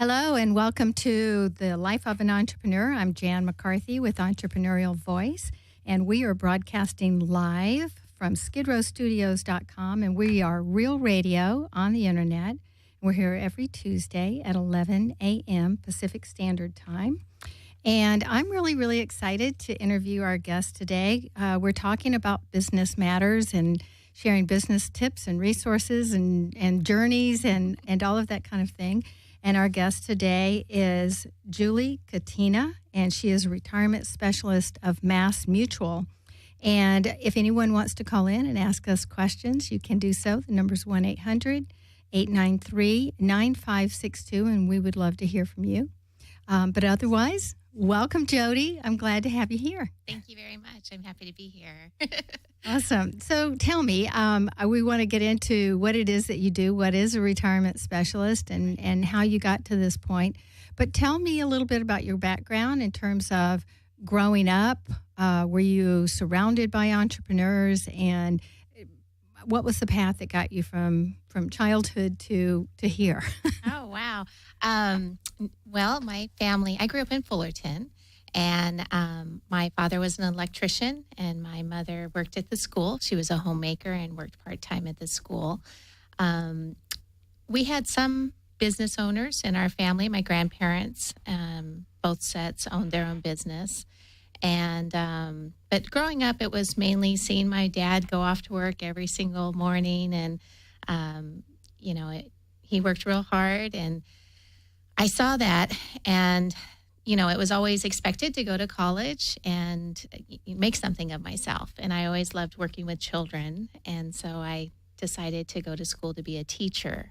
Hello and welcome to The Life of an Entrepreneur. I'm Jan McCarthy with Entrepreneurial Voice, and we are broadcasting live from skidrowstudios.com, and we are real radio on the internet. We're here every Tuesday at 11 a.m. Pacific Standard Time. And I'm really excited to interview our guest today. We're talking about business matters and sharing business tips and resources and journeys and all of that kind of thing. And our guest today is Julie Katina, and she is a retirement specialist of Mass Mutual. And if anyone wants to call in and ask us questions, you can do so. The number's 1-800-893-9562, and we would love to hear from you. But otherwise, welcome, Jody. I'm glad to have you here. Thank you very much. I'm happy to be here. Awesome. So tell me, we want to get into what it is that you do, what is a retirement specialist, and how you got to this point. But tell me a little bit about your background in terms of growing up. Were you surrounded by entrepreneurs, and what was the path that got you from childhood to here? Oh, wow. Well, my family, I grew up in Fullerton, and my father was an electrician, and my mother worked at the school. She was a homemaker and worked part-time at the school. We had some business owners in our family. My grandparents, both sets, owned their own business. And but growing up, it was mainly seeing my dad go off to work every single morning, and he worked real hard, and I saw that, and it was always expected to go to college and make something of myself. And I always loved working with children, and so I decided to go to school to be a teacher.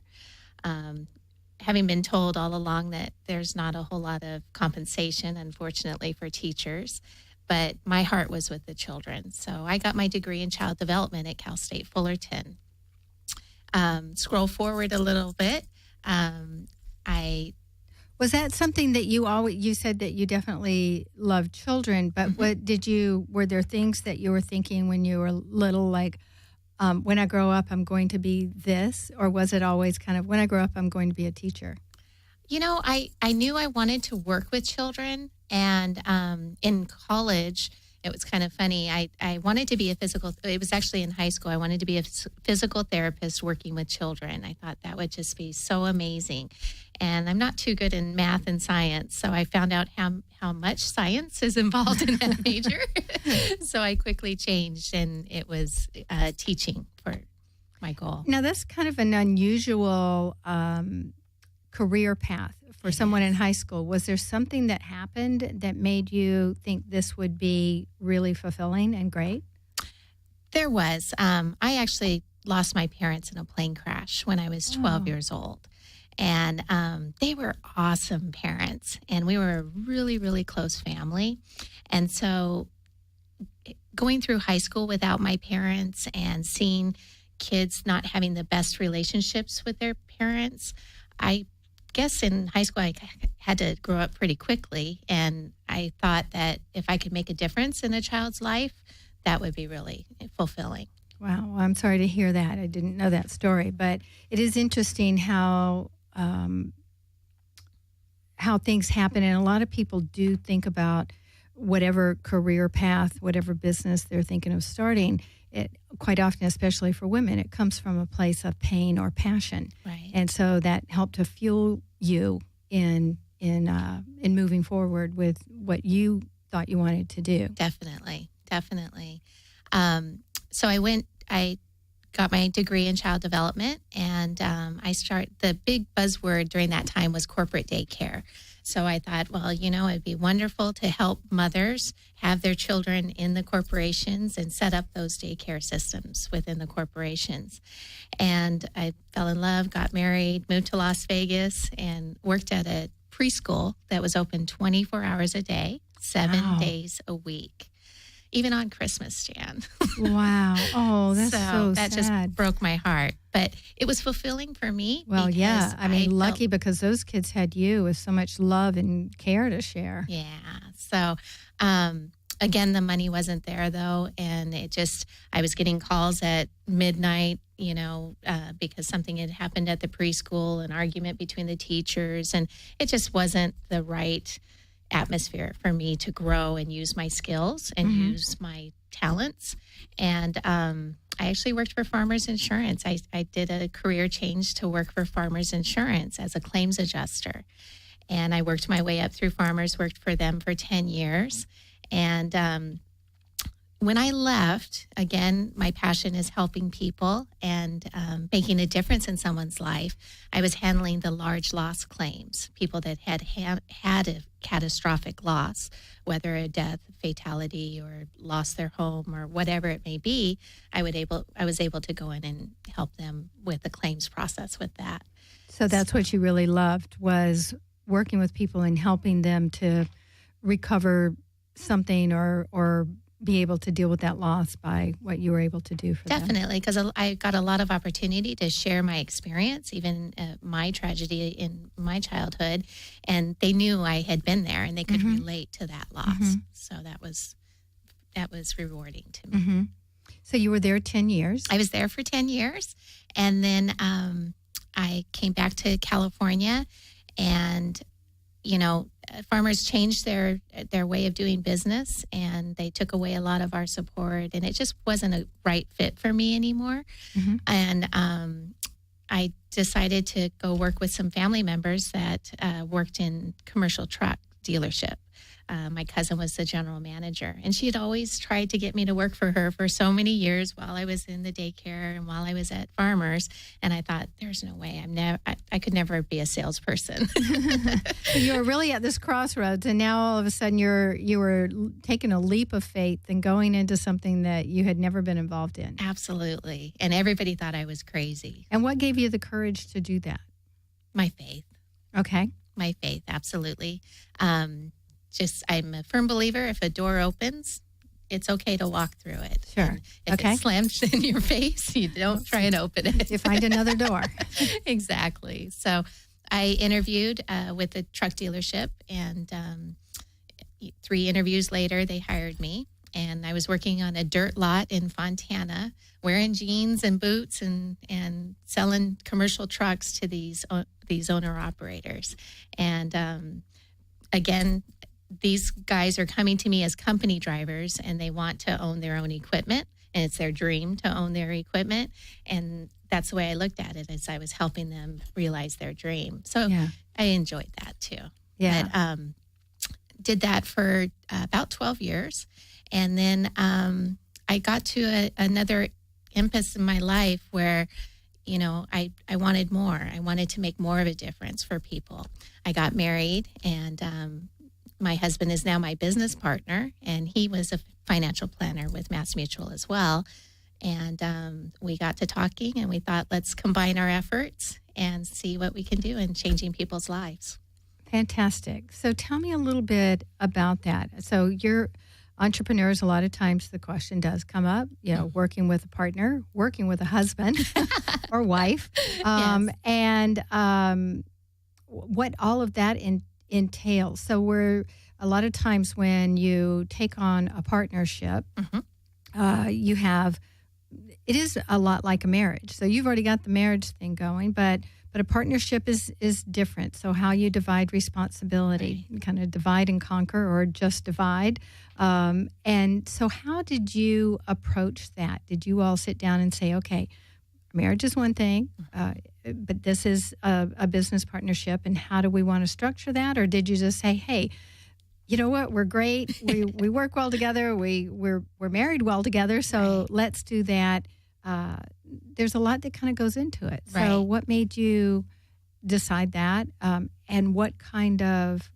Having been told all along that there's not a whole lot of compensation, unfortunately, for teachers, but my heart was with the children. So I got my degree in child development at Cal State Fullerton. Scroll forward a little bit. Was that something that you said that you definitely loved children, but were there things that you were thinking when you were little, like, when I grow up, I'm going to be this? Or was it always kind of, when I grow up, I'm going to be a teacher? I knew I wanted to work with children. And in college, it was kind of funny. I wanted to be it was actually in high school. I wanted to be a physical therapist working with children. I thought that would just be so amazing. And I'm not too good in math and science, so I found out how much science is involved in that major. So I quickly changed, and it was teaching for my goal. Now, that's kind of an unusual career path for someone in high school. Was there something that happened that made you think this would be really fulfilling and great? There was. I actually lost my parents in a plane crash when I was 12 years old. And they were awesome parents, and we were a really close family. And so going through high school without my parents and seeing kids not having the best relationships with their parents, I guess in high school I had to grow up pretty quickly, and I thought that if I could make a difference in a child's life, that would be really fulfilling. Wow, well, I'm sorry to hear that. I didn't know that story, but it is interesting how things happen, and a lot of people do think about whatever career path, whatever business they're thinking of starting. It quite often, especially for women, it comes from a place of pain or passion, right? And so that helped to fuel you in moving forward with what you thought you wanted to do. Definitely. So I got my degree in child development, and the big buzzword during that time was corporate daycare. So I thought, well, it'd be wonderful to help mothers have their children in the corporations and set up those daycare systems within the corporations. And I fell in love, got married, moved to Las Vegas, and worked at a preschool that was open 24 hours a day, 7 days a week. Even on Christmas, Jan. Wow. Oh, that's so that sad. Just broke my heart. But it was fulfilling for me. Well, yeah. I mean, lucky because those kids had you with so much love and care to share. Yeah. So Again, the money wasn't there though. And I was getting calls at midnight, because something had happened at the preschool, an argument between the teachers, and it just wasn't the right atmosphere for me to grow and use my skills and use my talents. And I actually worked for Farmers Insurance. I did a career change to work for Farmers Insurance as a claims adjuster. And I worked my way up through Farmers, worked for them for 10 years. And when I left, again, my passion is helping people and making a difference in someone's life. I was handling the large loss claims, people that had a catastrophic loss, whether a death, fatality, or lost their home, or whatever it may be. I was able to go in and help them with the claims process with that. So that's what you really loved, was working with people and helping them to recover something or be able to deal with that loss by what you were able to do for them. Definitely, because I got a lot of opportunity to share my experience, even my tragedy in my childhood, and they knew I had been there and they could relate to that loss. So that was rewarding to me. So you were there 10 years. I was there for 10 years, and then I came back to California, and farmers changed their way of doing business, and they took away a lot of our support, and it just wasn't a right fit for me anymore. And I decided to go work with some family members that worked in commercial truck dealership. My cousin was the general manager, and she had always tried to get me to work for her for so many years while I was in the daycare and while I was at Farmers. And I thought, there's no way I could never be a salesperson. So you were really at this crossroads, and now all of a sudden you were taking a leap of faith and going into something that you had never been involved in. Absolutely. And everybody thought I was crazy. And what gave you the courage to do that? My faith. Okay. My faith, absolutely. I'm a firm believer, if a door opens, it's okay to walk through it. Sure. And if it slams in your face, you don't try and open it. You find another door. Exactly. So I interviewed with a truck dealership, and 3 interviews later, they hired me. And I was working on a dirt lot in Fontana, wearing jeans and boots and selling commercial trucks to these owner-operators. And again, these guys are coming to me as company drivers, and they want to own their own equipment, and it's their dream to own their equipment. And that's the way I looked at it, as I was helping them realize their dream. So I enjoyed that too. Yeah. But, did that for about 12 years. And then I got to another impasse in my life where, I wanted more. I wanted to make more of a difference for people. I got married, and my husband is now my business partner, and he was a financial planner with Mass Mutual as well. And we got to talking, and we thought, let's combine our efforts and see what we can do in changing people's lives. Fantastic. So tell me a little bit about that. So you're entrepreneurs, a lot of times the question does come up, working with a partner, working with a husband or wife, and what all of that entails. So a lot of times when you take on a partnership, it is a lot like a marriage. So you've already got the marriage thing going, but a partnership is different. So how you divide responsibility, kind of divide and conquer, or just divide. And so how did you approach that? Did you all sit down and say, okay, marriage is one thing, but this is a business partnership, and how do we want to structure that? Or did you just say, hey, you know what, we're great, we work well together, we're married well together, so let's do that. There's a lot that kind of goes into it. So what made you decide that? And what kind of,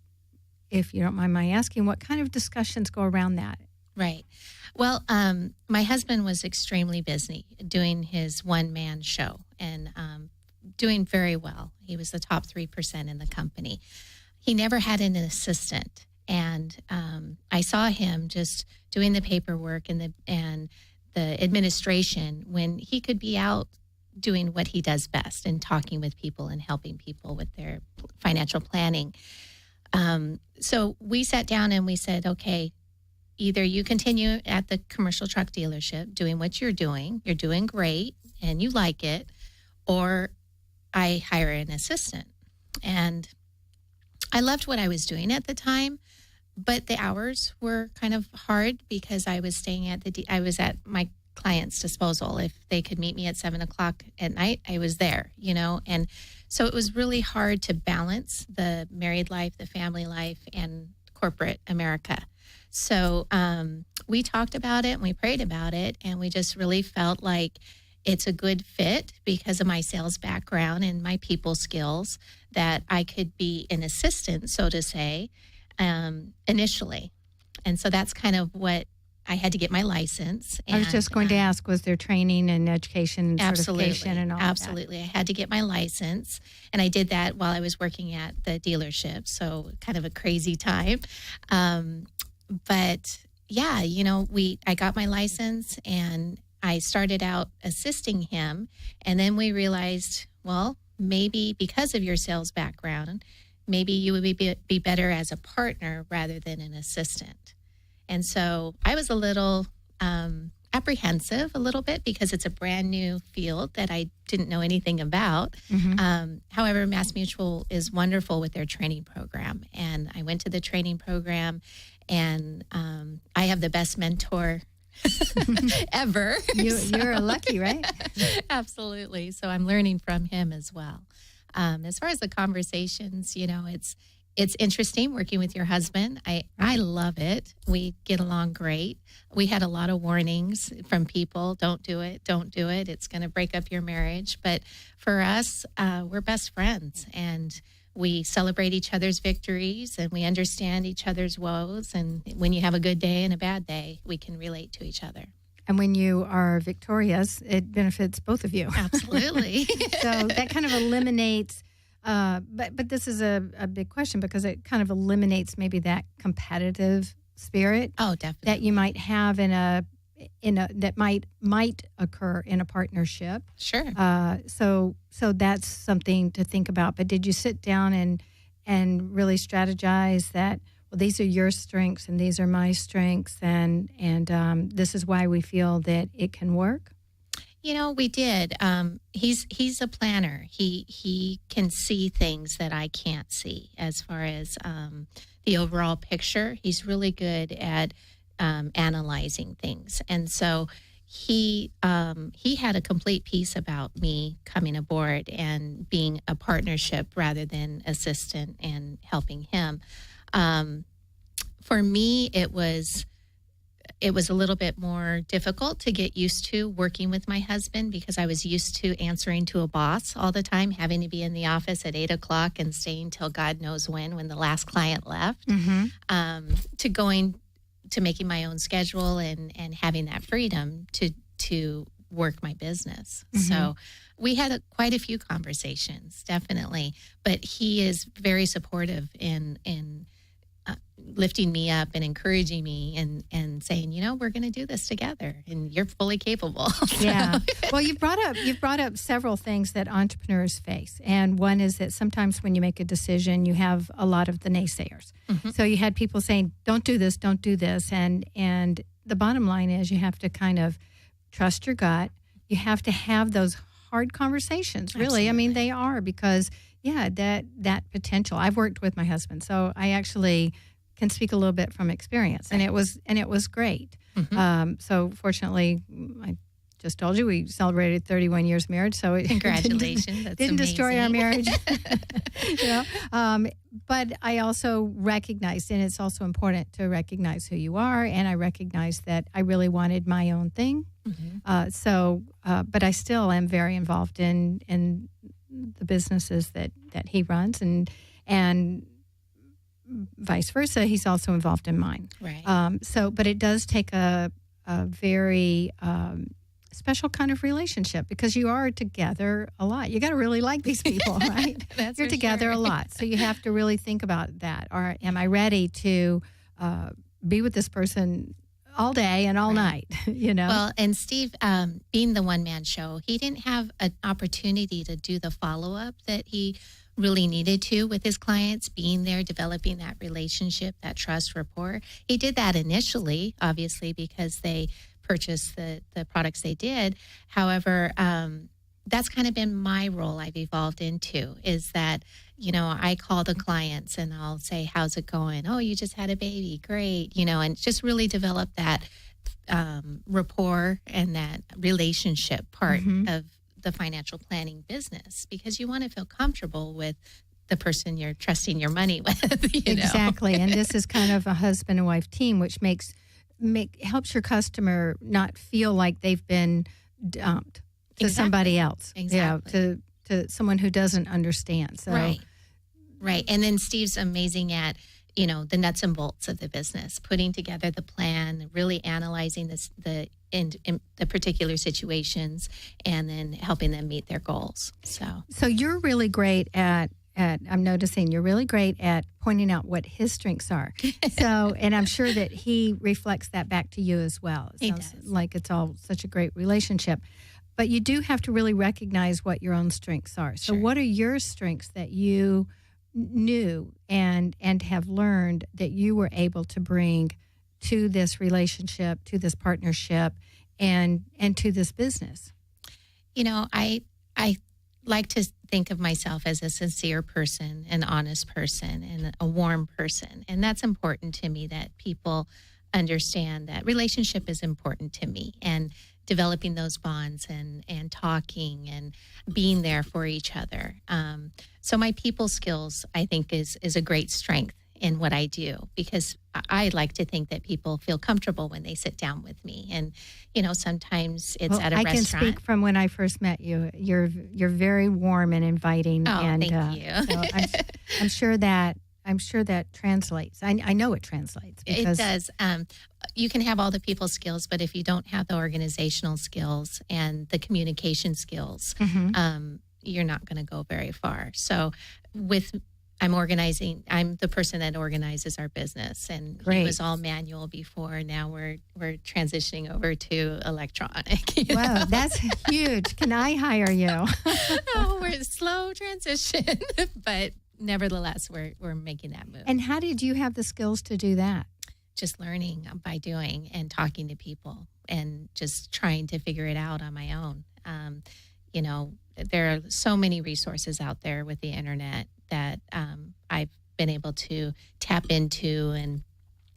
if you don't mind my asking, what kind of discussions go around that? Right. Well, my husband was extremely busy doing his one-man show and doing very well. He was the top 3% in the company. He never had an assistant. And I saw him just doing the paperwork and the administration when he could be out doing what he does best and talking with people and helping people with their financial planning. So we sat down and we said, okay, either you continue at the commercial truck dealership doing what you're doing great, and you like it, or I hire an assistant. And I loved what I was doing at the time, but the hours were kind of hard because I was staying at I was at my client's disposal. If they could meet me at 7:00 at night, I was there, and so it was really hard to balance the married life, the family life, and corporate America. So we talked about it and we prayed about it, and we just really felt like it's a good fit because of my sales background and my people skills, that I could be an assistant, so to say, initially. And so that's kind of what I had to get my license. I was just going to ask, was there training and education and certification and all Absolutely. I had to get my license, and I did that while I was working at the dealership. So kind of a crazy time. But yeah, I got my license and I started out assisting him. And then we realized, well, maybe because of your sales background, maybe you would be better as a partner rather than an assistant. And so I was a little apprehensive a little bit because it's a brand new field that I didn't know anything about. Mm-hmm. However, MassMutual is wonderful with their training program. And I went to the training program, and I have the best mentor ever. You're lucky, right? Absolutely. So I'm learning from him as well. As far as the conversations, it's interesting working with your husband. I love it. We get along great. We had a lot of warnings from people. Don't do it. Don't do it. It's going to break up your marriage. But for us, we're best friends, and we celebrate each other's victories, and we understand each other's woes. And when you have a good day and a bad day, we can relate to each other. And when you are victorious, it benefits both of you. Absolutely. So that kind of eliminates, but this is a big question because it kind of eliminates maybe that competitive spirit. Oh, definitely. That you might have that might occur in a partnership. Sure. So that's something to think about. But did you sit down and really strategize that? Well, these are your strengths and these are my strengths, and this is why we feel that it can work. We did. He's a planner. He can see things that I can't see as far as the overall picture. He's really good at analyzing things, and so he had a complete piece about me coming aboard and being a partnership rather than assistant and helping him. For me, it was a little bit more difficult to get used to working with my husband because I was used to answering to a boss all the time, having to be in the office at 8:00 and staying till God knows when the last client left, to going to making my own schedule and having that freedom to work my business. Mm-hmm. So we had quite a few conversations, definitely, but he is very supportive in lifting me up and encouraging me and saying, we're going to do this together and you're fully capable. Yeah. Well, you've brought up several things that entrepreneurs face. And one is that sometimes when you make a decision, you have a lot of the naysayers. Mm-hmm. So you had people saying, don't do this. And the bottom line is you have to kind of trust your gut. You have to have those hard conversations, really. Absolutely. I mean, they are because, that potential. I've worked with my husband, so I actually can speak a little bit from experience, and it was great. Mm-hmm. So fortunately, I just told you we celebrated 31 years marriage. So congratulations! That's didn't destroy our marriage. But I also recognized, and it's also important to recognize who you are, and I recognized that I really wanted my own thing. Mm-hmm. But I still am very involved in the businesses that he runs, and vice versa. He's also involved in mine. Right. But it does take a very special kind of relationship because you are together a lot. You got to really like these people, right? You're together a lot, so you have to really think about that. Or am I ready to be with this person all day and all night, Well, and Steve, being the one-man show, he didn't have an opportunity to do the follow-up that he really needed to with his clients, being there, developing that relationship, that trust rapport. He did that initially, obviously, because they purchased the products they did. However, that's kind of been my role I've evolved into, is that, I call the clients and I'll say, how's it going? Oh, you just had a baby. Great. And just really develop that rapport and that relationship part of the financial planning business, because you want to feel comfortable with the person you're trusting your money with. Exactly. And this is kind of a husband and wife team, which helps your customer not feel like they've been dumped to somebody else. Exactly. To someone who doesn't understand. So Right. And then Steve's amazing at, the nuts and bolts of the business, putting together the plan, really analyzing the particular situations, and then helping them meet their goals. So you're really great at I'm noticing you're really great at pointing out what his strengths are. So, and I'm sure that he reflects that back to you as well. It sounds like it's all such a great relationship. But you do have to really recognize what your own strengths are. So what are your strengths that you knew and have learned that you were able to bring to this relationship, to this partnership, and to this business? I like to think of myself as a sincere person, an honest person, and a warm person. And that's important to me, that people understand that relationship is important to me, and developing those bonds and talking and being there for each other. So my people skills, I think, is a great strength in what I do, because I like to think that people feel comfortable when they sit down with me. And, sometimes it's at a restaurant. I can speak from when I first met you. You're very warm and inviting. Oh, and, thank you. So I'm sure that translates. I know it translates. It does. You can have all the people skills, but if you don't have the organizational skills and the communication skills, you're not going to go very far. So I'm the person that organizes our business, and it was all manual before. Now we're transitioning over to electronic. Wow, that's huge. Can I hire you? Oh, we're a slow transition, but nevertheless, we're making that move. And how did you have the skills to do that? Just learning by doing and talking to people, and just trying to figure it out on my own. There are so many resources out there with the internet that I've been able to tap into, and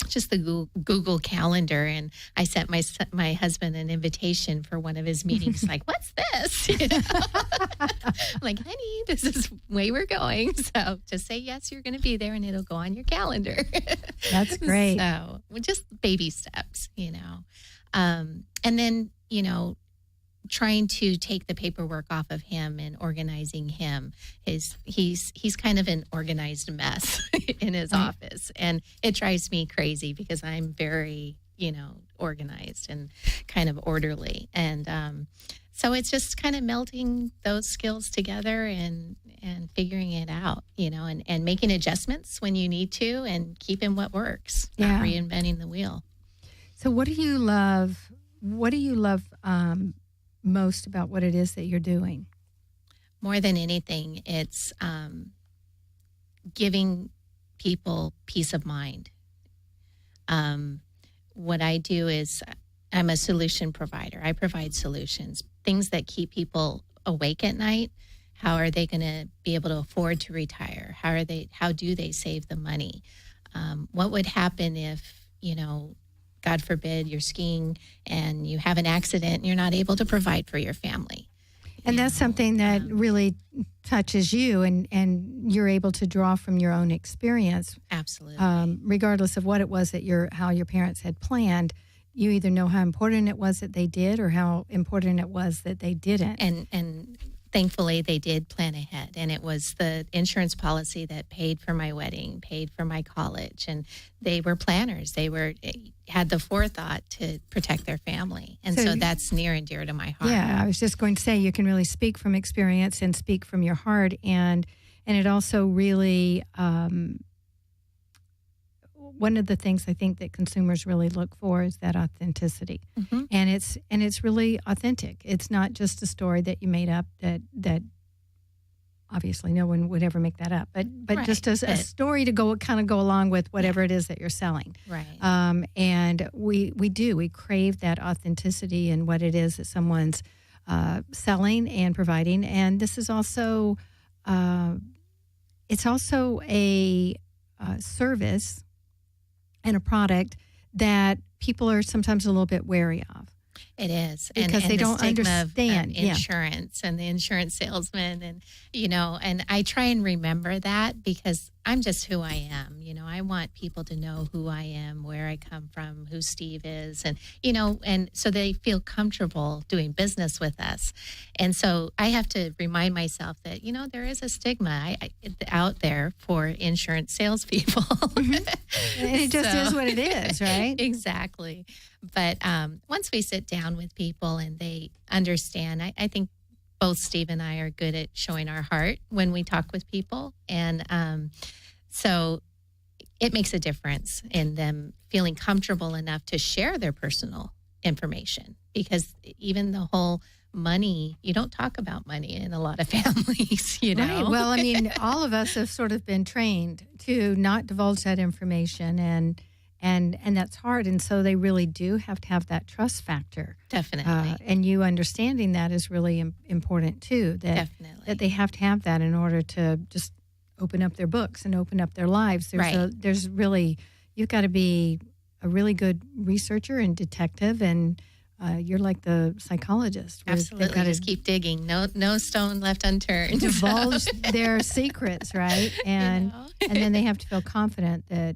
just the Google Calendar. And I sent my husband an invitation for one of his meetings. Like, what's this? I'm like, honey, this is the way we're going. So just say yes, you're going to be there, and it'll go on your calendar. That's great. So just baby steps, and then trying to take the paperwork off of him and organizing him. He's kind of an organized mess in his office, and it drives me crazy because I'm very, organized and kind of orderly. And so it's just kind of melting those skills together and figuring it out, and making adjustments when you need to, and keeping what works, not reinventing the wheel. So what do you love? What do you love most about what it is that you're doing? More than anything, it's giving people peace of mind. What I do is I'm a solution provider. I provide solutions, things that keep people awake at night. How are they going to be able to afford to retire? How do they save the money? What would happen if, God forbid, you're skiing and you have an accident and you're not able to provide for your family? And that's something that really touches you, and you're able to draw from your own experience. Absolutely. Regardless of what it was that how your parents had planned, you either know how important it was that they did, or how important it was that they didn't. And thankfully, they did plan ahead, and it was the insurance policy that paid for my wedding, paid for my college, and they were planners. They had the forethought to protect their family, and so that's near and dear to my heart. Yeah, I was just going to say, you can really speak from experience and speak from your heart, and it also really one of the things I think that consumers really look for is that authenticity, and it's really authentic. It's not just a story that you made up that obviously no one would ever make that up, but Right. just as a story to go along with whatever it is that you're selling. Right. And we crave that authenticity in what it is that someone's selling and providing. And this is also it's also a service and a product that people are sometimes a little bit wary of. It is. Because they the don't stigma understand. of insurance and the insurance salesman. And, and I try and remember that because I'm just who I am. I want people to know who I am, where I come from, who Steve is, and, and so they feel comfortable doing business with us. And so I have to remind myself that, there is a stigma out there for insurance salespeople. And it just is what it is, right? Exactly. But once we sit down with people and they understand, I think both Steve and I are good at showing our heart when we talk with people. And so it makes a difference in them feeling comfortable enough to share their personal information, because even the whole money, you don't talk about money in a lot of families, Right. Well, I mean, all of us have sort of been trained to not divulge that information, and that's hard. And so they really do have to have that trust factor. Definitely. And you understanding that is really important too. Definitely. That they have to have that in order to just open up their books and open up their lives. There's really, you've got to be a really good researcher and detective, and you're like the psychologist. Absolutely. Got to just keep digging. No stone left unturned. Divulge their secrets, right? And and then they have to feel confident that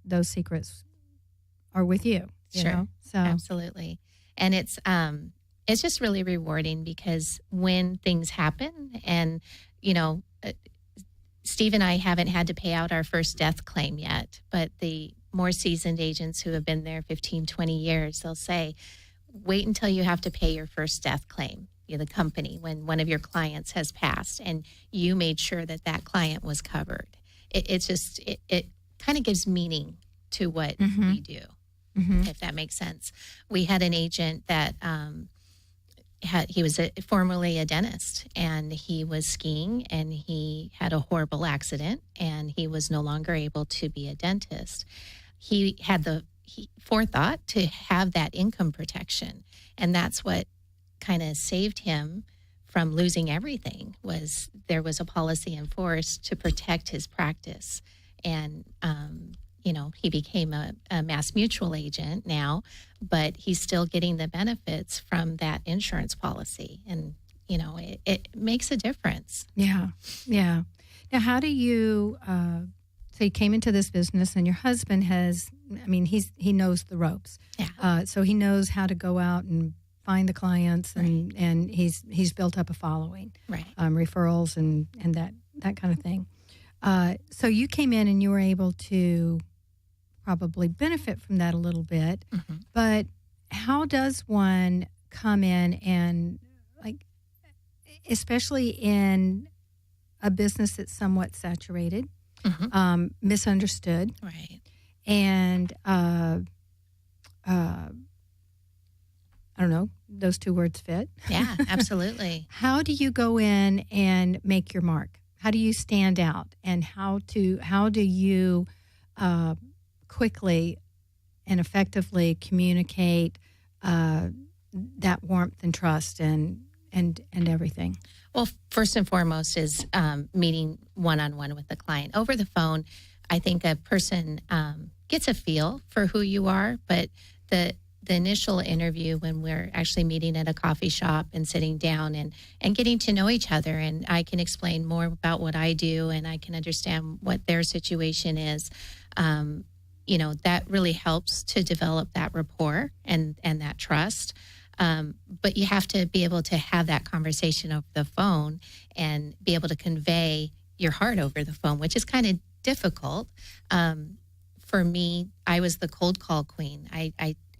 those secrets are with you. Sure. So absolutely. And it's just really rewarding because when things happen and, Steve and I haven't had to pay out our first death claim yet, but the more seasoned agents who have been there 15, 20 years, they'll say, wait until you have to pay your first death claim, the company, when one of your clients has passed and you made sure that client was covered. It kind of gives meaning to what we do, if that makes sense. We had an agent that he was formerly a dentist, and he was skiing and he had a horrible accident and he was no longer able to be a dentist. He had the forethought to have that income protection, and that's what kind of saved him from losing everything. Was there was a policy in force to protect his practice. And, he became a Mass Mutual agent now, but he's still getting the benefits from that insurance policy. And, it makes a difference. Yeah. Yeah. Now, how do you, so you came into this business and your husband he knows the ropes. Yeah. So he knows how to go out and find the clients, and he's built up a following. Right. Referrals and that kind of thing. So you came in and you were able to probably benefit from that a little bit, but how does one come in and, especially in a business that's somewhat saturated, misunderstood, right, and I don't know, those two words fit. Yeah, absolutely. How do you go in and make your mark? How do you stand out, and how do you quickly and effectively communicate that warmth and trust and everything? Well, first and foremost is meeting one-on-one with the client. Over the phone, I think a person gets a feel for who you are, but the initial interview, when we're actually meeting at a coffee shop and sitting down and getting to know each other, and I can explain more about what I do and I can understand what their situation is, that really helps to develop that rapport and that trust. But you have to be able to have that conversation over the phone and be able to convey your heart over the phone, which is kind of difficult. For me, I was the cold call queen.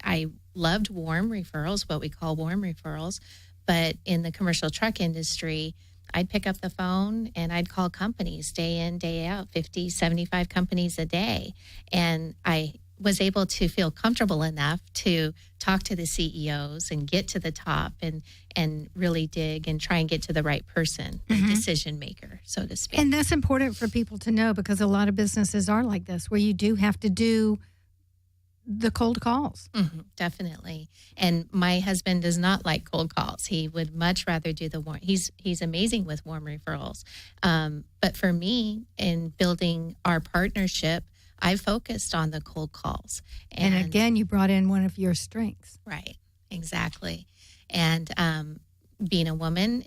I loved warm referrals, what we call warm referrals, but in the commercial truck industry, I'd pick up the phone and I'd call companies day in, day out, 50, 75 companies a day. And I was able to feel comfortable enough to talk to the CEOs and get to the top and really dig and try and get to the right person, the decision maker, so to speak. And that's important for people to know, because a lot of businesses are like this, where you do have to do the cold calls. Definitely. And my husband does not like cold calls. He would much rather do the warm. He's amazing with warm referrals. But for me, in building our partnership, I focused on the cold calls. And again, you brought in one of your strengths. Right. Exactly. And being a woman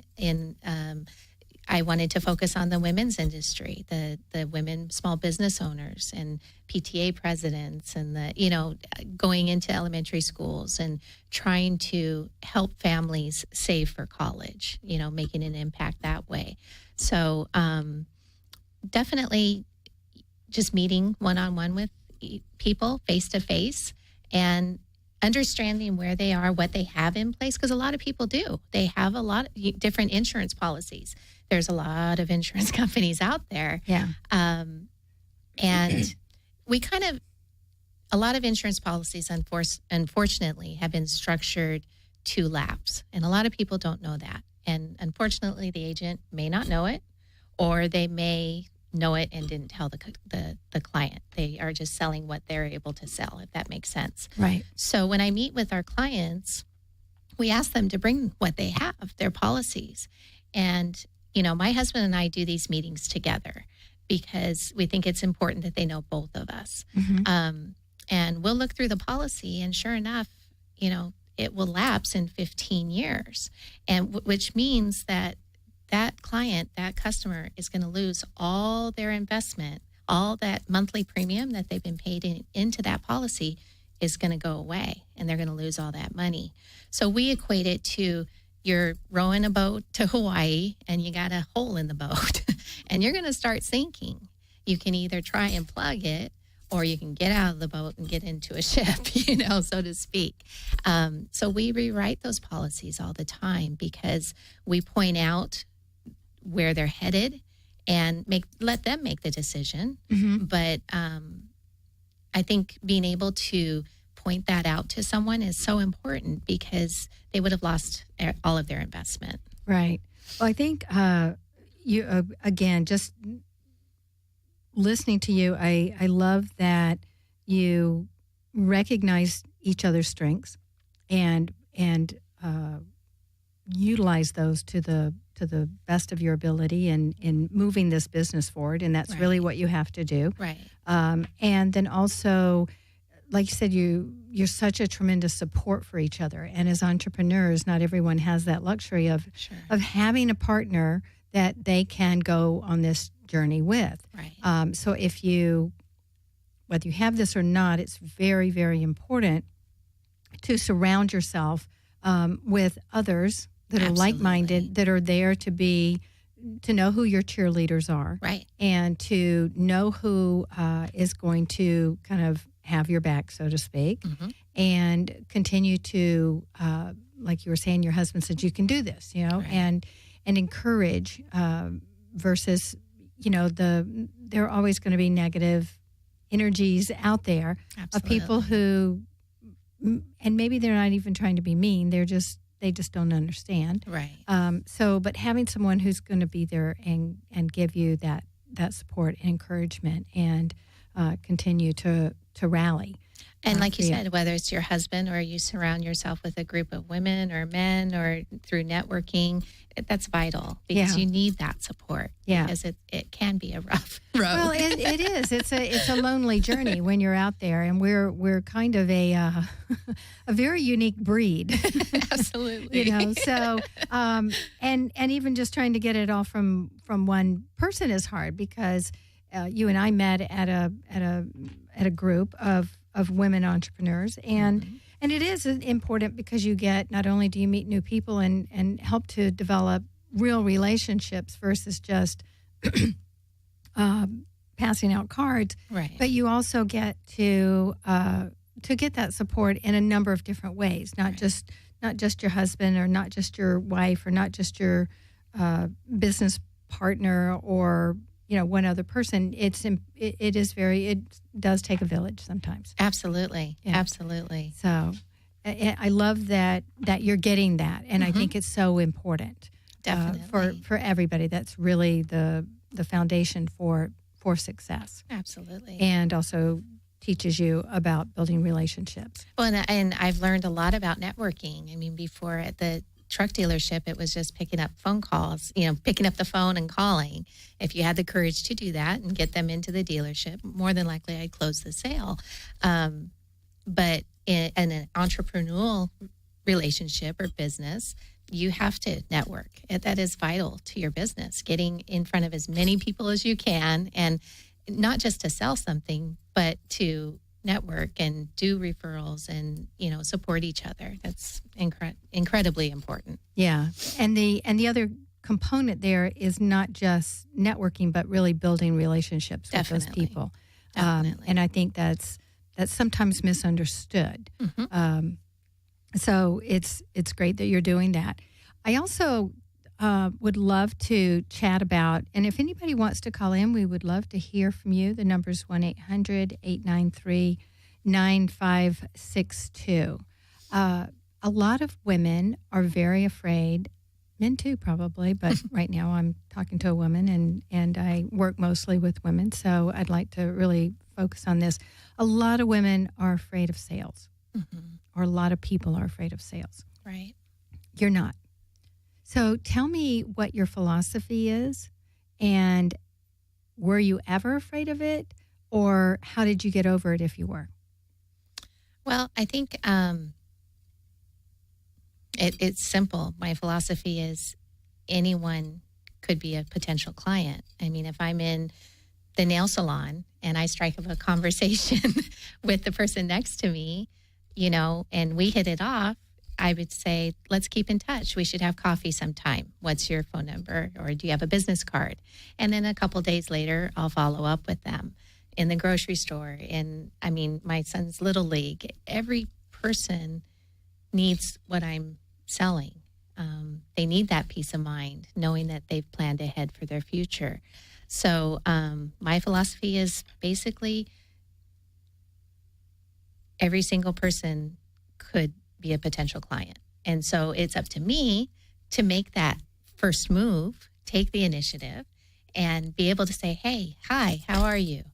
I wanted to focus on the women's industry, the women small business owners and PTA presidents, and going into elementary schools and trying to help families save for college, making an impact that way. So definitely just meeting one-on-one with people face to face and understanding where they are, what they have in place, because a lot of people do. They have a lot of different insurance policies. There's a lot of insurance companies out there. Yeah. And a lot of insurance policies, unfortunately, have been structured to lapse. And a lot of people don't know that. And unfortunately, the agent may not know it, or they may know it and didn't tell the client. They are just selling what they're able to sell, if that makes sense. Right. So when I meet with our clients, we ask them to bring what they have, their policies. And my husband and I do these meetings together because we think it's important that they know both of us. And we'll look through the policy, and sure enough, it will lapse in 15 years, and which means that client, that customer, is going to lose all their investment, all that monthly premium that they've been paid into that policy is going to go away, and they're going to lose all that money. So we equate it to you're rowing a boat to Hawaii and you got a hole in the boat and you're going to start sinking. You can either try and plug it, or you can get out of the boat and get into a ship, so to speak. So we rewrite those policies all the time because we point out where they're headed and let them make the decision. But I think being able to point that out to someone is so important because they would have lost all of their investment. Right. Well, I think you again, just listening to you, I love that you recognize each other's strengths and utilize those to the best of your ability in moving this business forward. And that's really what you have to do. Right. And then also, like you said, you're such a tremendous support for each other. And as entrepreneurs, not everyone has that luxury of having a partner that they can go on this journey with. Right. So whether you have this or not, it's very, very important to surround yourself with others that are like-minded, that are there to know who your cheerleaders are. Right. And to know who is going to kind of have your back, so to speak, and continue to, like you were saying, your husband said, you can do this, and encourage versus, there are always going to be negative energies out there of people who, and maybe they're not even trying to be mean, they just don't understand. Right. But having someone who's going to be there and give you that support and encouragement and continue to rally. And like you said, whether it's your husband or you surround yourself with a group of women or men or through networking, that's vital because you need that support. Because it can be a rough road. Well, it is. It's a lonely journey when you're out there, and we're kind of a very unique breed. Absolutely. So and even just trying to get it all from one person is hard because you and I met at a group of women entrepreneurs, and it is important because you get, not only do you meet new people and help to develop real relationships versus just passing out cards, right? But you also get to get that support in a number of different ways, not just your husband or not just your wife or not just your business partner or one other person. It does take a village sometimes. Absolutely. Yeah. Absolutely. So I love that you're getting that, and I think it's so important. Definitely. For everybody. That's really the foundation for success. Absolutely. And also teaches you about building relationships. Well, and I've learned a lot about networking. I mean, before at the truck dealership, it was just picking up phone calls, picking up the phone and calling. If you had the courage to do that and get them into the dealership, more than likely I'd close the sale. But in an entrepreneurial relationship or business, you have to network. That is vital to your business, getting in front of as many people as you can, and not just to sell something, but to network and do referrals and, support each other. That's incredibly important. Yeah. And the other component there is not just networking, but really building relationships with those people. Definitely. And I think that's sometimes misunderstood. Mm-hmm. So it's great that you're doing that. I also would love to chat about, and if anybody wants to call in, we would love to hear from you. The number's 1-800-893-9562. A lot of women are very afraid, men too probably, but right now I'm talking to a woman and I work mostly with women, so I'd like to really focus on this. A lot of women are afraid of sales. Mm-hmm. Or a lot of people are afraid of sales. Right. You're not. So tell me what your philosophy is, and were you ever afraid of it, or how did you get over it if you were? Well, I think it's simple. My philosophy is anyone could be a potential client. I mean, if I'm in the nail salon and I strike up a conversation with the person next to me, and we hit it off, I would say, let's keep in touch. We should have coffee sometime. What's your phone number? Or do you have a business card? And then a couple days later, I'll follow up with them in the grocery store. And I mean, my son's Little League. Every person needs what I'm selling. They need that peace of mind, knowing that they've planned ahead for their future. So my philosophy is basically every single person could be a potential client. And so it's up to me to make that first move, take the initiative, and be able to say, hey, hi, how are you?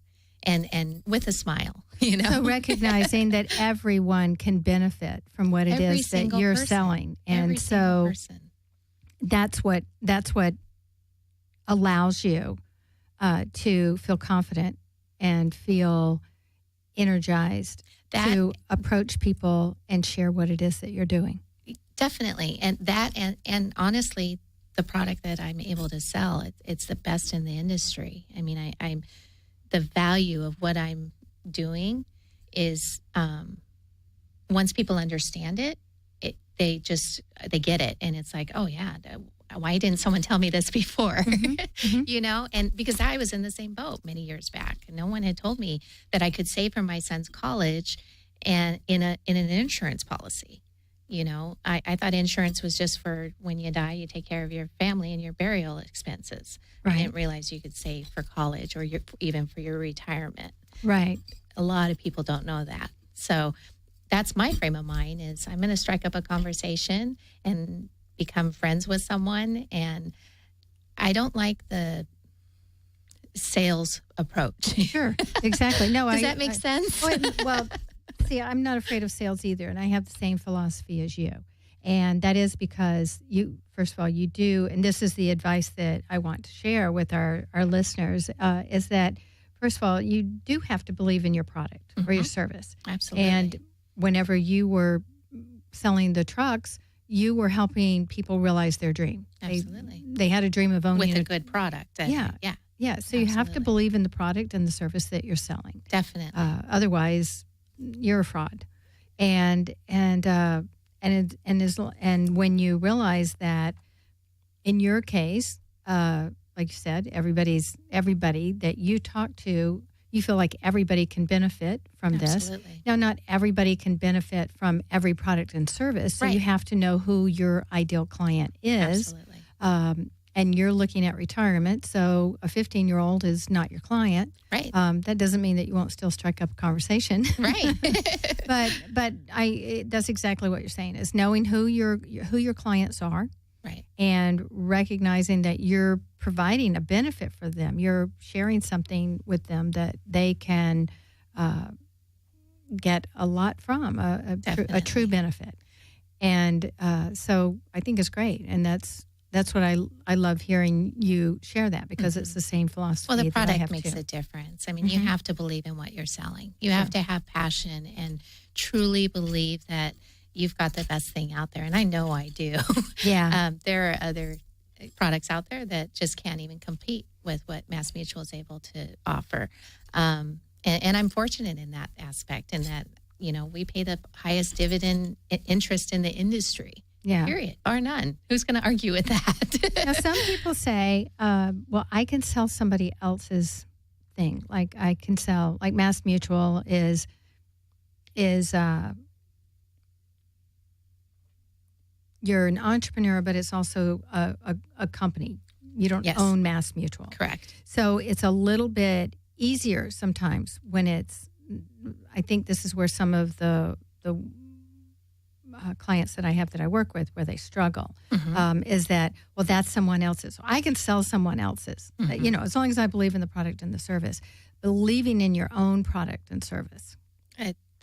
And with a smile, So recognizing that everyone can benefit from what it is that you're selling. And so that's what allows you to feel confident and feel energized to approach people and share what it is that you're doing. Definitely. And honestly, the product that I'm able to sell, it's the best in the industry. I mean, I'm the value of what I'm doing is once people understand it, they get it. And it's like, oh yeah, why didn't someone tell me this before? Mm-hmm. Mm-hmm. And because I was in the same boat many years back. No one had told me that I could save for my son's college and in an insurance policy. I thought insurance was just for when you die, you take care of your family and your burial expenses. Right. I didn't realize you could save for college or even for your retirement. Right. A lot of people don't know that. So that's my frame of mind is I'm going to strike up a conversation and become friends with someone. And I don't like the sales approach. Sure, exactly. No, Does that make sense? Well, see, I'm not afraid of sales either, and I have the same philosophy as you. And that is because first of all, you do, and this is the advice that I want to share with our listeners, is that, first of all, you do have to believe in your product or your service. Absolutely. And whenever you were selling the trucks, you were helping people realize their dream. Absolutely. They had a dream of owning with a good product. Yeah. So absolutely. You have to believe in the product and the service that you're selling. Definitely. Otherwise, you're a fraud. And when you realize that, in your case, like you said, everybody that you talk to, you feel like everybody can benefit from Absolutely. This. Now, not everybody can benefit from every product and service, so right. You have to know who your ideal client is. Absolutely. and you're looking at retirement, so a 15-year-old is not your client. Right. That doesn't mean that you won't still strike up a conversation. Right. but that's exactly what you're saying, is knowing who your clients are. Right. And recognizing that you're providing a benefit for them. You're sharing something with them that they can get a lot from, a true benefit. And so I think it's great. And that's what I love hearing you share that, because it's the same philosophy. Well, the that I product have makes too. a difference. I mean, you have to believe in what you're selling. You have to have passion and truly believe that you've got the best thing out there. And I know I do. Yeah. There are other products out there that just can't even compete with what Mass Mutual is able to offer. And I'm fortunate in that aspect, in that, we pay the highest dividend interest in the industry. Yeah. Period. Bar none. Who's going to argue with that? Now, some people say, well, I can sell somebody else's thing. Like I can sell, like Mass Mutual is you're an entrepreneur, but it's also a company. You don't own Mass Mutual. Correct. So it's a little bit easier sometimes when it's, I think this is where some of the clients that I have that I work with, where they struggle, is that, well, that's someone else's. So I can sell someone else's, as long as I believe in the product and the service. Believing in your own product and service.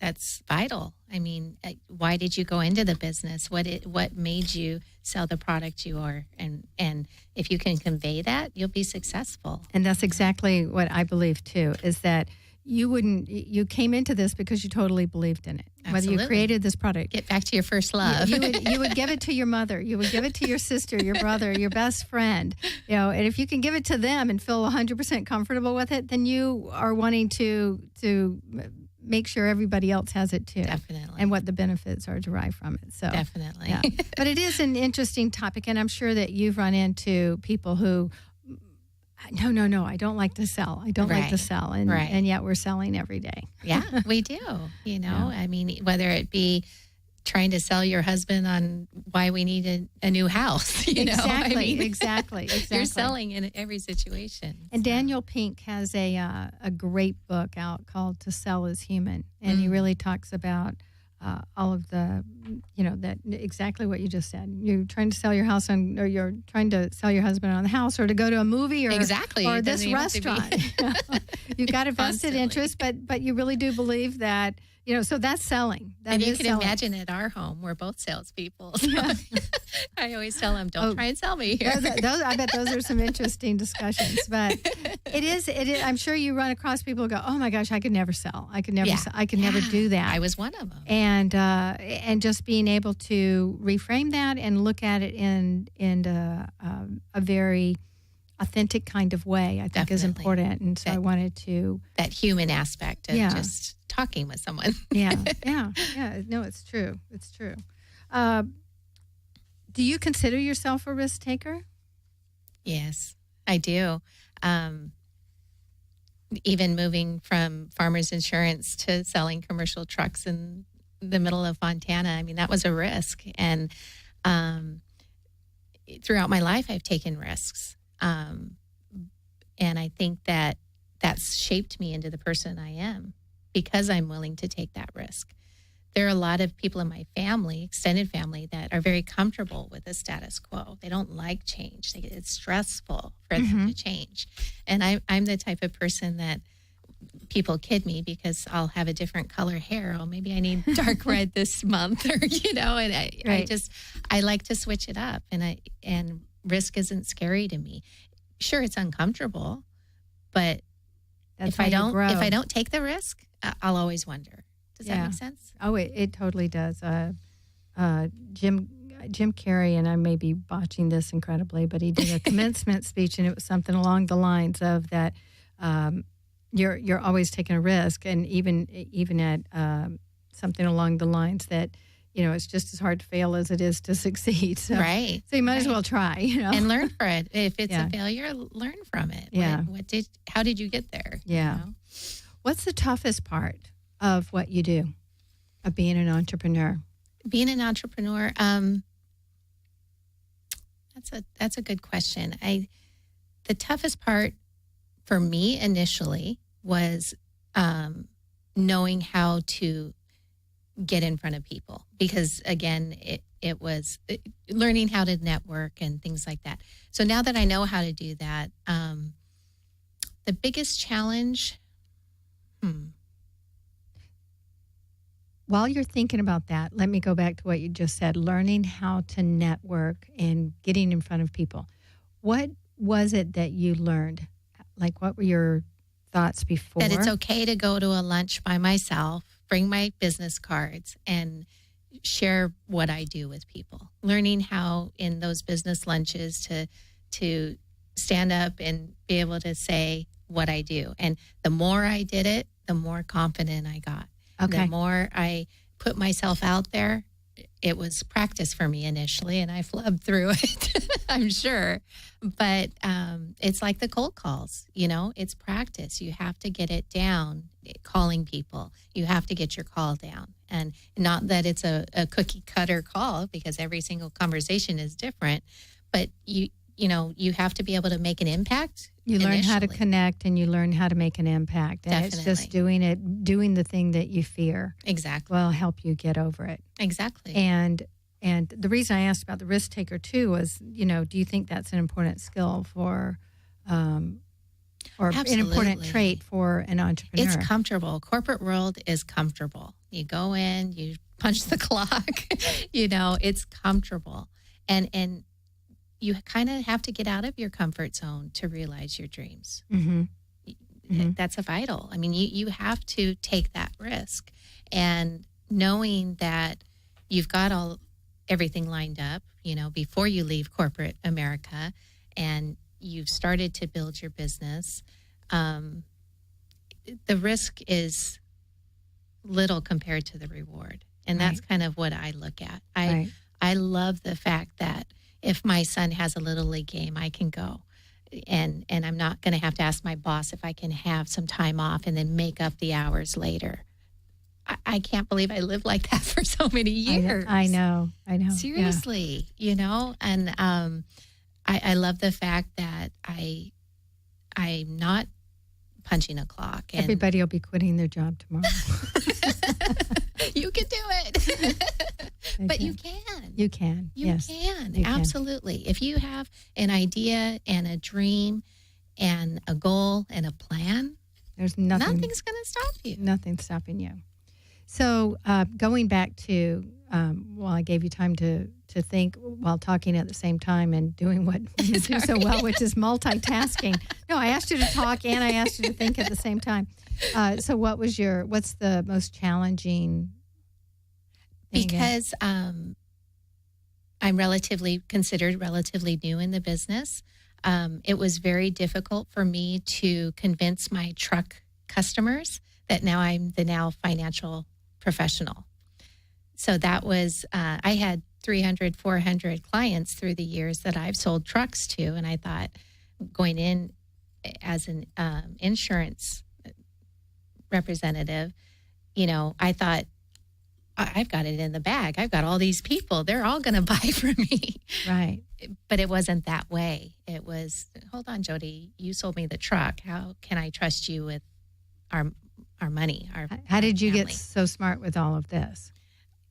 That's vital. I mean, why did you go into the business? What made you sell the product you are? And if you can convey that, you'll be successful. And that's exactly what I believe too, is that you came into this because you totally believed in it. Absolutely. Whether you created this product. Get back to your first love. You would give it to your mother. You would give it to your sister, your brother, your best friend. And if you can give it to them and feel 100% comfortable with it, then you are wanting to make sure everybody else has it too. Definitely. And what the benefits are derived from it. So definitely. Yeah. But it is an interesting topic, and I'm sure that you've run into people who, no, I don't like to sell. I don't like to sell. And yet we're selling every day. Yeah, we do. I mean, whether it be trying to sell your husband on why we need a new house. Exactly. You're selling in every situation. And Daniel Pink has a great book out called To Sell is Human. And he really talks about all of the, that exactly what you just said. You're trying to sell your house or you're trying to sell your husband on the house, or to go to a movie, or this restaurant. You've got a vested interest, but you really do believe that. So that's selling. And you can imagine at our home, we're both salespeople. So I always tell them, don't try and sell me here. I bet those are some interesting discussions. But it is. I'm sure you run across people who go, oh my gosh, I could never sell. I could never sell. I could never do that. I was one of them. And just being able to reframe that and look at it in a very authentic kind of way, I think is important. And so I wanted to... That human aspect of just talking with someone. Yeah. No, it's true. It's true. Do you consider yourself a risk taker? Yes, I do. Even moving from farmers insurance to selling commercial trucks in the middle of Montana, I mean, that was a risk. And throughout my life, I've taken risks. And I think that that's shaped me into the person I am, because I'm willing to take that risk. There are a lot of people in my family, extended family, that are very comfortable with the status quo. They don't like change. It's stressful for them to change. And I'm the type of person that people kid me because I'll have a different color hair. Oh, maybe I need dark red this month, or and I like to switch it up, and risk isn't scary to me. Sure, it's uncomfortable, but if I don't take the risk, I'll always wonder. Does that make sense? Oh, it totally does. Jim Carrey, and I may be botching this incredibly, but he did a commencement speech, and it was something along the lines of that. You're always taking a risk, and even at something along the lines that, it's just as hard to fail as it is to succeed. So, right. So you might as well try, and learn for it. If it's a failure, learn from it. Yeah. How did you get there? Yeah. What's the toughest part of what you do, of being an entrepreneur? Being an entrepreneur, That's a good question. The toughest part for me initially was knowing how to get in front of people, because again, it was learning how to network and things like that. So now that I know how to do that, the biggest challenge. While you're thinking about that, let me go back to what you just said, learning how to network and getting in front of people. What was it that you learned? Like, what were your thoughts before? That it's okay to go to a lunch by myself, bring my business cards, and share what I do with people. Learning how in those business lunches to stand up and be able to say what I do. And the more I did it, the more confident I got. Okay. The more I put myself out there, it was practice for me initially, and I flubbed through it, I'm sure. But it's like the cold calls, it's practice. You have to get it down, calling people. You have to get your call down. And not that it's a cookie cutter call, because every single conversation is different, but you have to be able to make an impact. You learn how to connect, and you learn how to make an impact. And Definitely. It's just doing the thing that you fear. Exactly. Will help you get over it. Exactly. And the reason I asked about the risk taker too was, do you think that's an important skill for, or Absolutely. an important trait for an entrepreneur? It's comfortable. Corporate world is comfortable. You go in, you punch the clock, it's comfortable. And you kind of have to get out of your comfort zone to realize your dreams. Mm-hmm. Mm-hmm. That's vital. I mean, you have to take that risk, and knowing that you've got everything lined up, before you leave corporate America, and you've started to build your business, the risk is little compared to the reward. And that's kind of what I look at. I love the fact that if my son has a little league game, I can go. And I'm not going to have to ask my boss if I can have some time off and then make up the hours later. I can't believe I lived like that for so many years. I know. Seriously, and I love the fact that I'm not punching a clock. And everybody will be quitting their job tomorrow. You can do it. But you can. You can. You can. Absolutely. If you have an idea and a dream and a goal and a plan, nothing's going to stop you. Nothing's stopping you. So going back to, I gave you time to think while talking at the same time and doing what you do so well, which is multitasking. No, I asked you to talk and I asked you to think at the same time. So what's the most challenging thing? Because I'm considered relatively new in the business. It was very difficult for me to convince my truck customers that now I'm the financial professional. So that was, I had 300, 400 clients through the years that I've sold trucks to. And I thought, going in as an insurance representative, I thought, I've got it in the bag. I've got all these people. They're all going to buy from me. Right. But it wasn't that way. It was, hold on, Jody, you sold me the truck. How can I trust you with our money? How did you family? get so smart with all of this?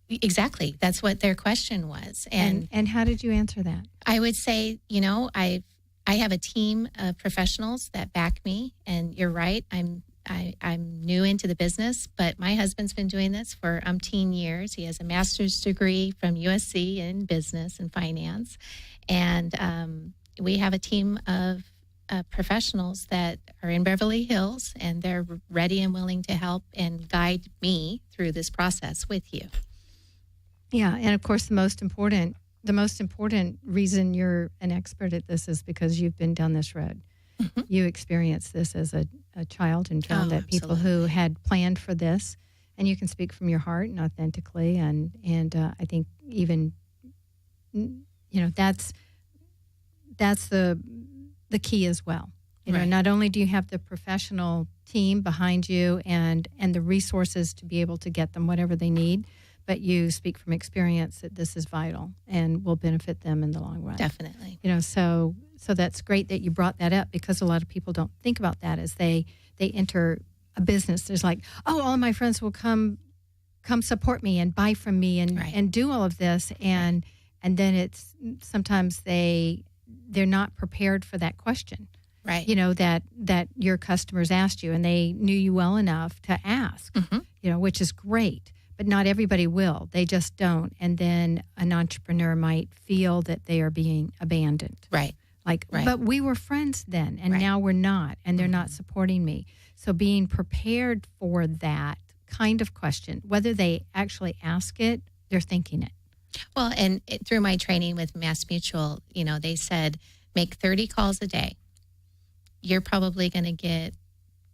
Exactly. That's what their question was. And how did you answer that? I would say, I have a team of professionals that back me. And you're right. I'm new into the business, but my husband's been doing this for umpteen years. He has a master's degree from USC in business and finance. And we have a team of professionals that are in Beverly Hills, and they're ready and willing to help and guide me through this process with you. Yeah, and of course, the most important reason you're an expert at this is because you've been down this road. Mm-hmm. You experienced this as a child and found that people who had planned for this, and you can speak from your heart and authentically, and I think even that's the key as well. Not only do you have the professional team behind you and the resources to be able to get them whatever they need, but you speak from experience that this is vital and will benefit them in the long run. Definitely. So that's great that you brought that up, because a lot of people don't think about that as they enter a business. There's like, oh, all of my friends will come support me and buy from me and do all of this, and then it's sometimes they're not prepared for that question. Right. That your customers asked you, and they knew you well enough to ask, which is great. But not everybody will. They just don't. And then an entrepreneur might feel that they are being abandoned. Right. But we were friends then, and now we're not, and they're not supporting me. So being prepared for that kind of question, whether they actually ask it, they're thinking it. Well, and through my training with Mass Mutual, they said, make 30 calls a day. You're probably going to get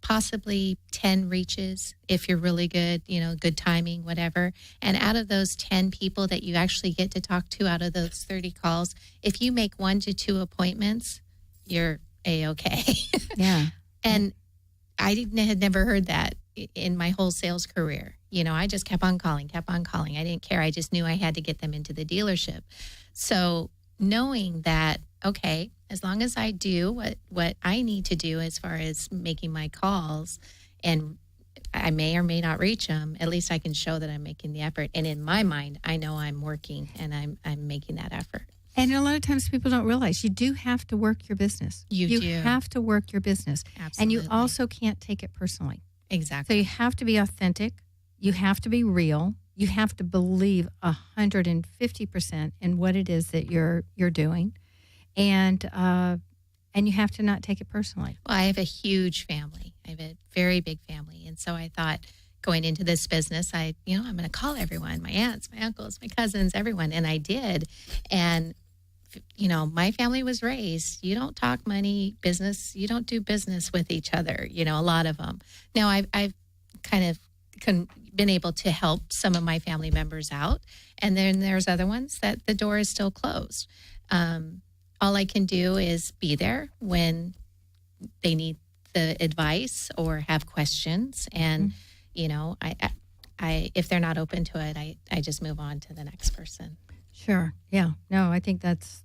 possibly 10 reaches if you're really good, good timing, whatever. And out of those 10 people that you actually get to talk to out of those 30 calls, if you make 1 to 2 appointments, you're A-okay. Yeah. And I had never heard that in my whole sales career. I just kept on calling. I didn't care. I just knew I had to get them into the dealership. So knowing that, okay, as long as I do what I need to do as far as making my calls, and I may or may not reach them, at least I can show that I'm making the effort. And in my mind, I know I'm working and I'm making that effort. And a lot of times people don't realize you do have to work your business. You do. have to work your business. Absolutely. And you also can't take it personally. Exactly. So you have to be authentic. You have to be real. You have to believe 150% in what it is that you're doing. And you have to not take it personally. Well, I have a huge family. I have a very big family. And so I thought, going into this business, I'm going to call everyone, my aunts, my uncles, my cousins, everyone. And I did. And, my family was raised, you don't talk money, business, you don't do business with each other, a lot of them. Now, I've kind of been able to help some of my family members out. And then there's other ones that the door is still closed. All I can do is be there when they need the advice or have questions. And, I if they're not open to it, I just move on to the next person. Sure. Yeah. No, I think that's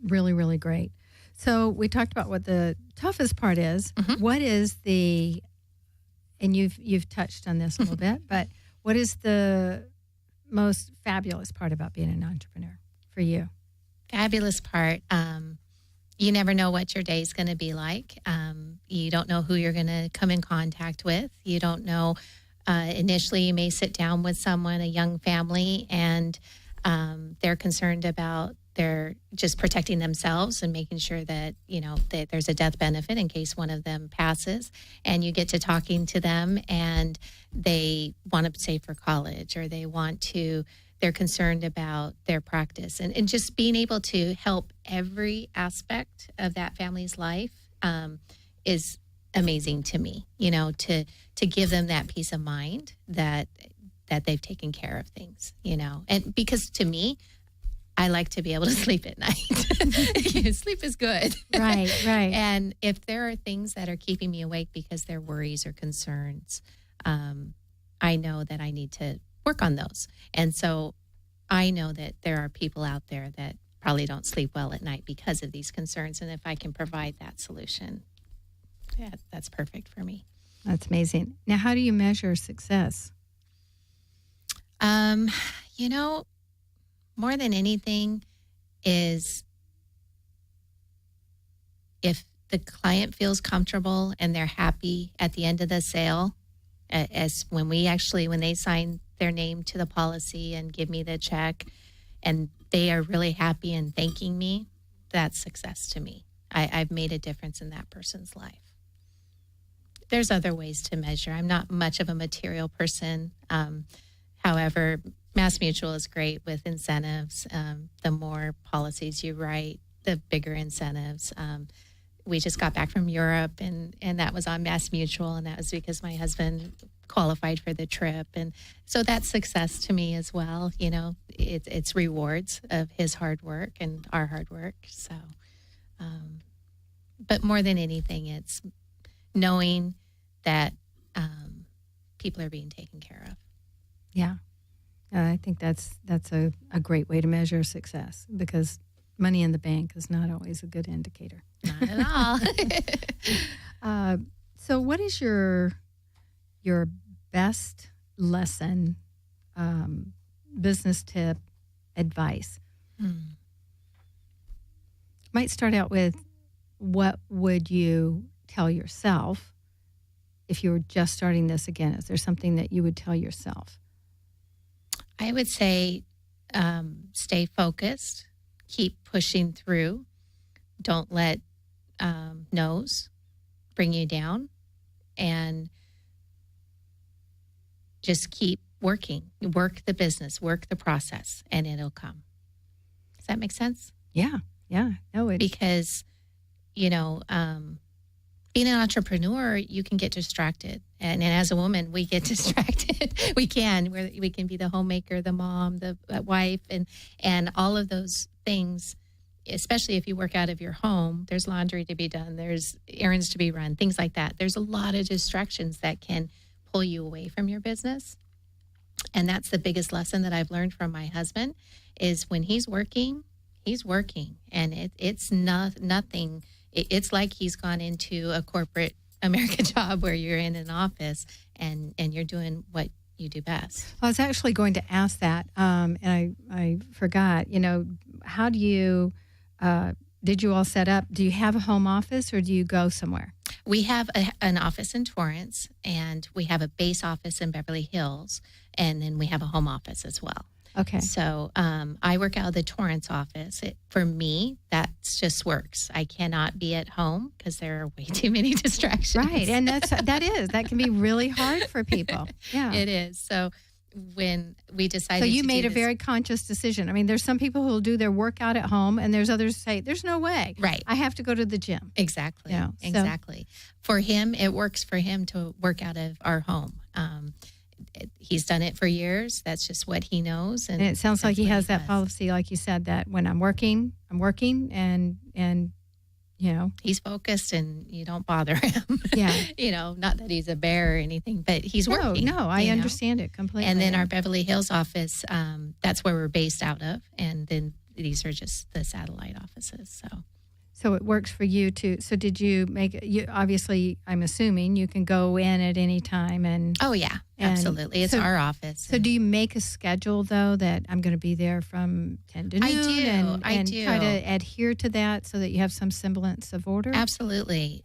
really, really great. So we talked about what the toughest part is. Mm-hmm. What is and you've touched on this a little bit, but what is the most fabulous part about being an entrepreneur for you? Fabulous part. You never know what your day is going to be like. You don't know who you're going to come in contact with. You don't know. Initially, you may sit down with someone, a young family, and they're concerned about they're just protecting themselves and making sure that, that there's a death benefit in case one of them passes. And you get to talking to them, and they want to save for college, or they're concerned about their practice. And just being able to help every aspect of that family's life is amazing to me, to give them that peace of mind that they've taken care of things, and because to me, I like to be able to sleep at night. Sleep is good. Right. And if there are things that are keeping me awake because they're worries or concerns, I know that I need to work on those. And so I know that there are people out there that probably don't sleep well at night because of these concerns. And if I can provide that solution, that's perfect for me. That's amazing. Now, how do you measure success? More than anything is if the client feels comfortable and they're happy at the end of the sale, as when they sign their name to the policy and give me the check and they are really happy and thanking me, that's success to me. I've made a difference in that person's life. There's other ways to measure. I'm not much of a material person. However, Mass Mutual is great with incentives. The more policies you write, the bigger incentives. We just got back from Europe, and that was on Mass Mutual, and that was because my husband qualified for the trip. And so that's success to me as well. It's rewards of his hard work and our hard work. So, but more than anything, it's knowing that people are being taken care of. Yeah. I think that's a great way to measure success, because money in the bank is not always a good indicator. Not at all. So what is your best lesson, business tip, advice? Might start out with, what would you tell yourself if you were just starting this again? Is there something that you would tell yourself? I would say stay focused, keep pushing through. Don't let no's bring you down, and just keep working. Work the business, work the process, and it'll come. Does that make sense? Yeah. No, because, being an entrepreneur, you can get distracted. And as a woman, we get distracted. We can be the homemaker, the mom, the wife, and all of those things, especially if you work out of your home. There's laundry to be done. There's errands to be run, things like that. There's a lot of distractions that can pull you away from your business. And that's the biggest lesson that I've learned from my husband, is when he's working, and it's nothing. It's like he's gone into a corporate America job where you're in an office and you're doing what you do best. I was actually going to ask that, and I forgot. How do you, did you all set up? Do you have a home office, or do you go somewhere? We have an office in Torrance, and we have a base office in Beverly Hills, and then we have a home office as well. Okay. So I work out of the Torrance office. For me, that just works. I cannot be at home because there are way too many distractions. Right, and that can be really hard for people. Yeah, it is. So when we decided, so you made a very conscious decision. I mean, there's some people who will do their workout at home, and there's others who say, "There's no way. Right, I have to go to the gym." Exactly. So. Exactly. For him, it works for him to work out of our home. He's done it for years. That's just what he knows. And it sounds like he has that policy, like you said, that when I'm working, and he's focused, and you don't bother him. Yeah. Not that he's a bear or anything, but he's working. No, I understand it completely. And then our Beverly Hills office, that's where we're based out of. And then these are just the satellite offices. So it works for you too. So did you obviously, I'm assuming you can go in at any time and... Oh, yeah, absolutely. It's our office. So do you make a schedule, though, that I'm going to be there from 10 to noon? I do. Try to adhere to that so that you have some semblance of order? Absolutely.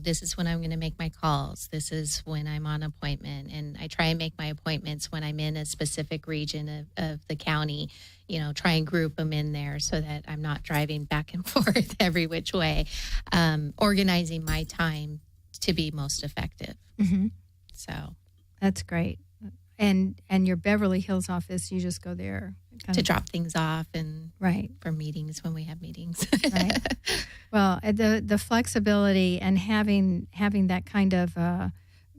This is when I'm going to make my calls. This is when I'm on appointment. And I try and make my appointments when I'm in a specific region of the county. Try and group them in there so that I'm not driving back and forth every which way. Organizing my time to be most effective. Mm-hmm. So that's great. And your Beverly Hills office, you just go there to drop things off and right for meetings when we have meetings. Right. Well, the flexibility and having that kind of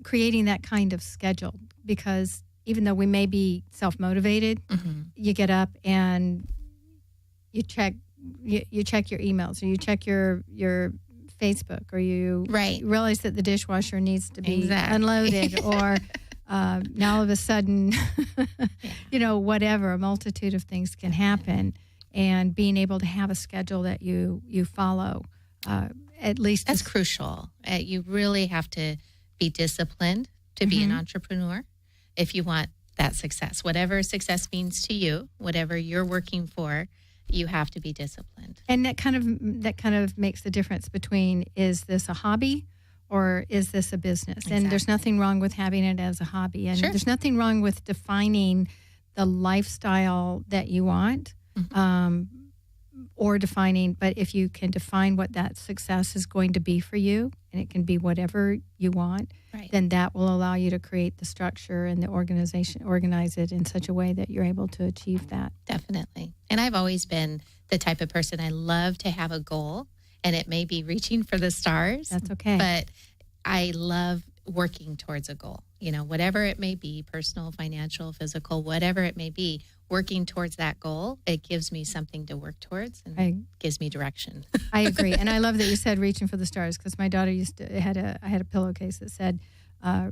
creating that kind of schedule, because even though we may be self-motivated, mm-hmm. you get up and you check your emails, or you check your Facebook, or you realize that the dishwasher needs to be unloaded, or now all of a sudden, whatever, a multitude of things can happen, and being able to have a schedule that you follow, at least that's crucial. You really have to be disciplined to be an entrepreneur if you want that success. Whatever success means to you, whatever you're working for, you have to be disciplined. And that kind of makes the difference between, is this a hobby or is this a business? Exactly. And there's nothing wrong with having it as a hobby. And there's nothing wrong with defining the lifestyle that you want, or defining, but if you can define what that success is going to be for you, and it can be whatever you want, then that will allow you to create the structure and the organize it in such a way that you're able to achieve that. Definitely. And I've always been the type of person, I love to have a goal, and it may be reaching for the stars. That's okay. But I love working towards a goal, whatever it may be, personal, financial, physical, whatever it may be, working towards that goal, it gives me something to work towards and gives me direction. I agree. And I love that you said reaching for the stars, because my daughter I had a pillowcase that said,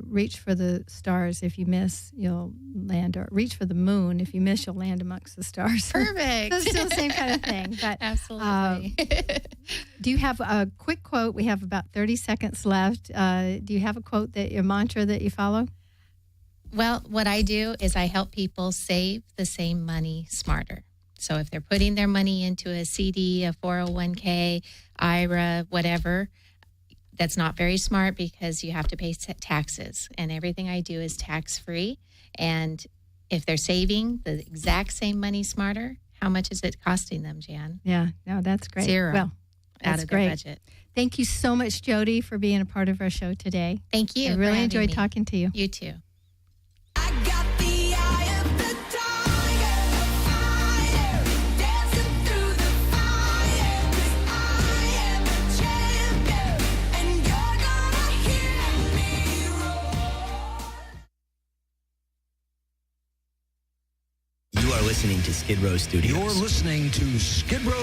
reach for the stars. If you miss, you'll land, or reach for the moon. If you miss, you'll land amongst the stars. Perfect. So it's still the same kind of thing. But Absolutely. do you have a quick quote? We have about 30 seconds left. Do you have a quote, a mantra that you follow? Well, what I do is I help people save the same money smarter. So if they're putting their money into a CD, a 401k, IRA, whatever, that's not very smart because you have to pay taxes. And everything I do is tax-free. And if they're saving the exact same money smarter, how much is it costing them, Jan? Yeah, no, that's great. Zero. Well, Out that's of great. their budget. Thank you so much, Jody, for being a part of our show today. Thank you. I for really having enjoyed me. talking to you. You too. I got the eye of the tiger, fire, dancing through the fire, 'cause I am a champion, and you're gonna hear me roar. You are listening to Skidrow Studios. You're listening to Skidrow.